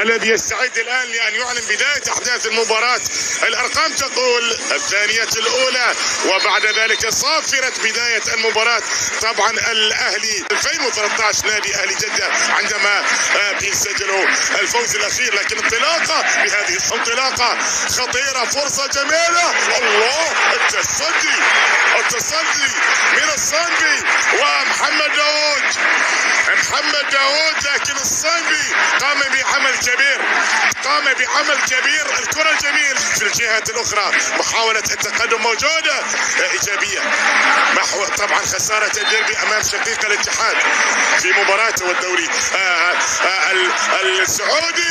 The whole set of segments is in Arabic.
الذي يستعد الآن لأن يعلن بداية أحداث المباراة. الأرقام تقول الثانية الأولى، وبعد ذلك صافرة بداية المباراة. طبعا الأهلي 2013 نادي أهلي جدة عندما بيسجلوا الفوز الأخير، لكن انطلاقة بهذه انطلاقة خطيرة، فرصة جميلة. الله، التصدي من الصنبي ومحمد داود، لكن الصنبي قام بعمل كبير. الكرة الجميل في الجهة الأخرى، محاولة التقدم موجودة إيجابية محو طبعا خسارة الديربي أمام شقيق الاتحاد في مباراته والدوري السعودي.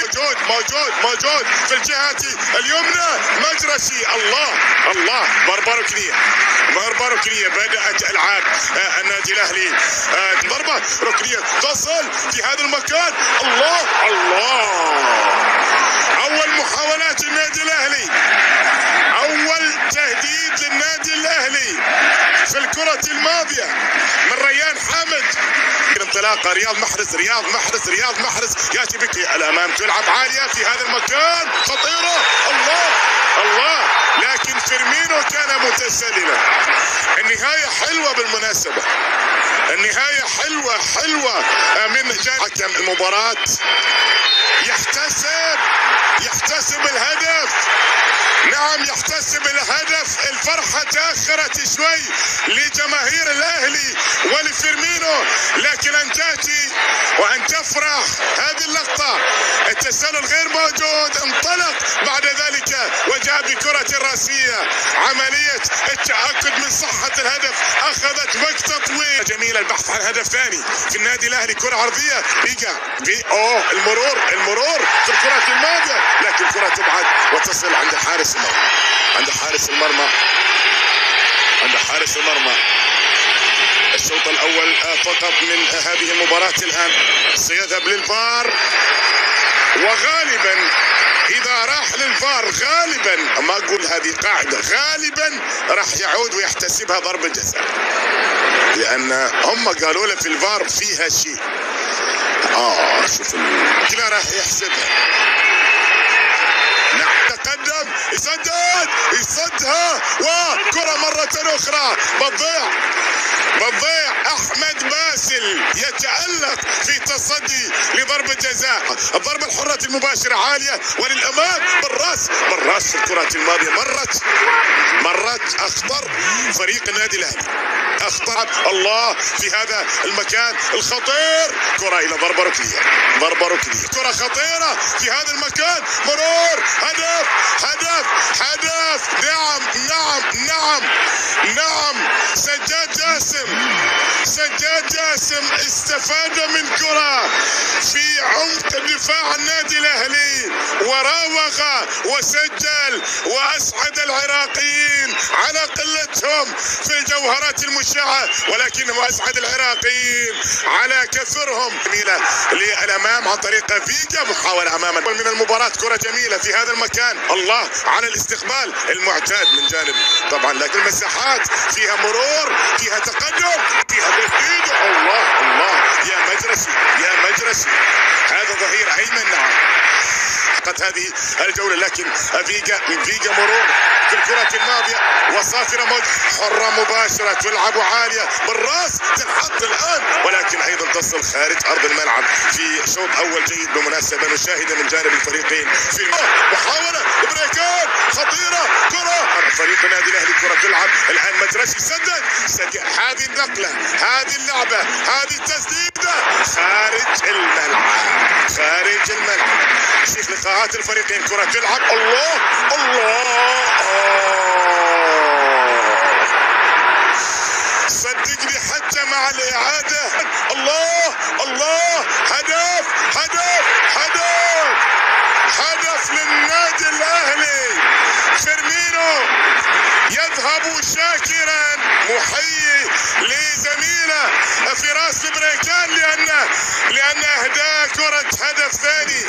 موجود في الجهة اليمنى مجرشي. الله ضربة ركنية بدأت ألعاب النادي الأهلي. ضربة ركنية تصل في هذا المكان. الله، أول محاولات النادي الأهلي، أول تهديد للنادي الأهلي في الكرة الماضية من ريان حامد. انطلاقة رياض محرز يأتي بك الأمام، تلعب عالية في هذا المكان، خطيرة. الله، لكن فيرمينو كان متسللا. النهاية حلوة بالمناسبة، النهاية حلوة من حكم المباراة. يحتسب الهدف. نعم، يحتسب الهدف. الفرحة تأخرت شوي لجماهير الأهلي ولفيرمينو، لكن أن تأتي وأن تفرح هذه اللقطة. التسلل غير موجود، انطلق بعد ذلك وجاء بكرة راسية. عملية التأكد من صحة الهدف أخذت وقت طويل. جميل البحث عن هدف ثاني في النادي الأهلي. كرة عرضية المرور في الكرة الماضية، لكن الكرة تبعد وتصل عند حارس المرمى. الشوط الأول فقط من هذه المباراة الآن سيذهب للفار، وغالبا إذا راح للفار غالبا، ما أقول هذه قاعدة، غالبا راح يعود ويحتسبها ضربة جزاء، لأن هم قالوا له في الفار فيها شيء. شوف كذا راح يحسبها. تقدم، يصدها، وكرة مرة أخرى بتضيع. أحمد باسل يتألق في تصدي لضربة جزاء. الضربة الحرة المباشرة عالية وللأمام، بالراس في الكرة الماضية، مرت أخطر فريق النادي الأهلي. الله في هذا المكان الخطير. كرة إلى ضربة ركنية، كرة خطيرة في هذا المكان. مرور، هدف. نعم. سجاد جاسم استفاد من كرة في عمق دفاع النادي الأهلي، وراوغ وسجل وأسعد العراقيين على قلتهم في الجوهرات المشعة، ولكنه أسعد العراقيين على كثرهم. جميلة للأمام عن طريق فيجا، محاولة أماما من المباراة. كرة جميلة في هذا المكان. الله على الاستقبال المعتاد من جانب طبعا، لكن المساحات فيها مرور، فيها تقدم، فيها تسديد. الله، يا مجرسي هذا ظهير أيمن. نعم، حققت هذه الجولة، لكن فيجا مرور في الكرة الماضية، وصافرة حرة مباشرة، تلعب عالية بالراس، تنحط الآن، ولكن أيضا تصل خارج أرض الملعب في شوط أول جيد بالمناسبة نشاهد من جانب الفريقين. في محاولة بريكان خطيرة، كرة فريق النادي الأهلي، كرة تلعب الآن، مجرشي سدد هذه النقلة، هذه اللعبة، هذه التسديدة خارج الملعب. شوف لقاءات الفريقين، كرة تلعب. الله، صدقني حتى مع الإعادة. الله، هدف للنادي الأهلي. فيرمينو يذهب شاكرا محيي لزميله فراس بريكان، لأن أهداف اهداء كرة هدف ثاني،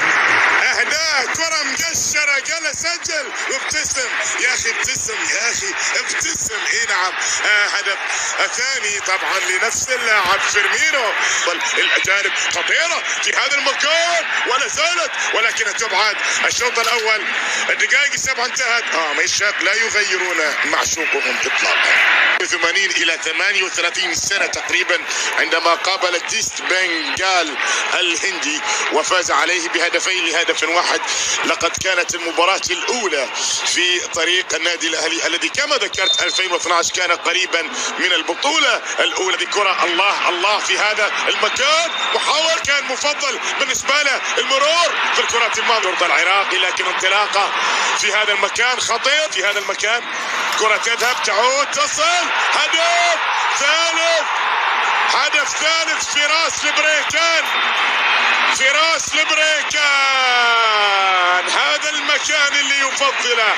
اهداء كرة مقشرة، قال سجل وابتسم. يا اخي ابتسم، يا اخي ابتسم. اي نعم، هدف ثاني طبعا لنفس اللاعب فيرمينو. الاجانب خطيرة في هذا المكان ولا زالت، ولكنها تبعد. الشوط الاول الدقائق السبعة انتهت. ميشاق لا يغيرون معشوقهم اطلاقا. 80 الى 38 سنة تقريبا عندما قابل ديست بنغال الهندي وفاز عليه بهدفين لهدف واحد. لقد كانت المباراة الاولى في طريق النادي الاهلي الذي كما ذكرت 2012 كان قريبا من البطولة الاولى. بكرة الله الله في هذا المكان، محاور كان مفضل بالنسبة له المرور في الكرات الماضية ضد العراقي، لكن انطلاقه في هذا المكان خطير. في هذا المكان كرة تذهب تعود تصل، هدف ثالث، هدف ثالث في راس البريكان، في راس البريكان. هذا المكان اللي يفضله،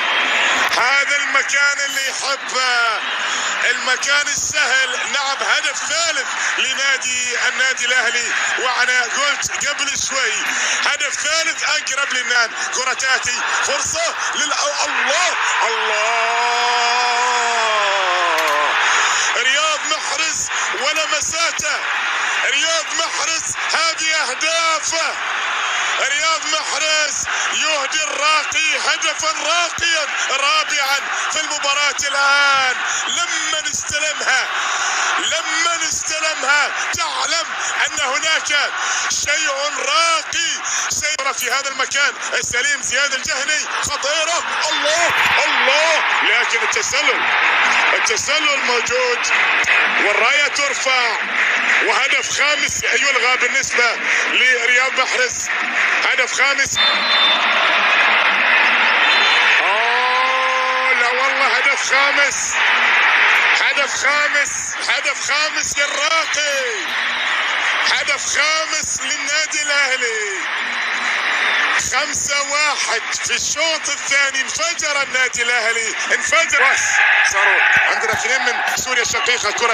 هذا المكان اللي يحبه، المكان السهل. نعم، هدف ثالث النادي الاهلي، وانا قلت قبل شوي هدف ثالث اقرب للنادي. كرة تاتي، فرصة الله الله، رياض محرز ولمساته، رياض محرز هذه اهدافه. رياض محرز يهدي الراقي هدفا راقيا رابعا في المباراة الآن. لما استلمها تعلم أن هناك شيء راقي سيرى في هذا المكان. السليم زياد الجهني خطيرة، الله الله، لكن التسلل موجود والراية ترفع، وهدف خامس يلغى بالنسبة لرياض محرز. هدف خامس، لا والله هدف خامس، هدف خامس للراقي، هدف خامس للنادي الاهلي. 5-1 في الشوط الثاني. انفجر النادي الاهلي، انفجر. صاروا عندنا اثنين من سوريا الشقيقة. كرة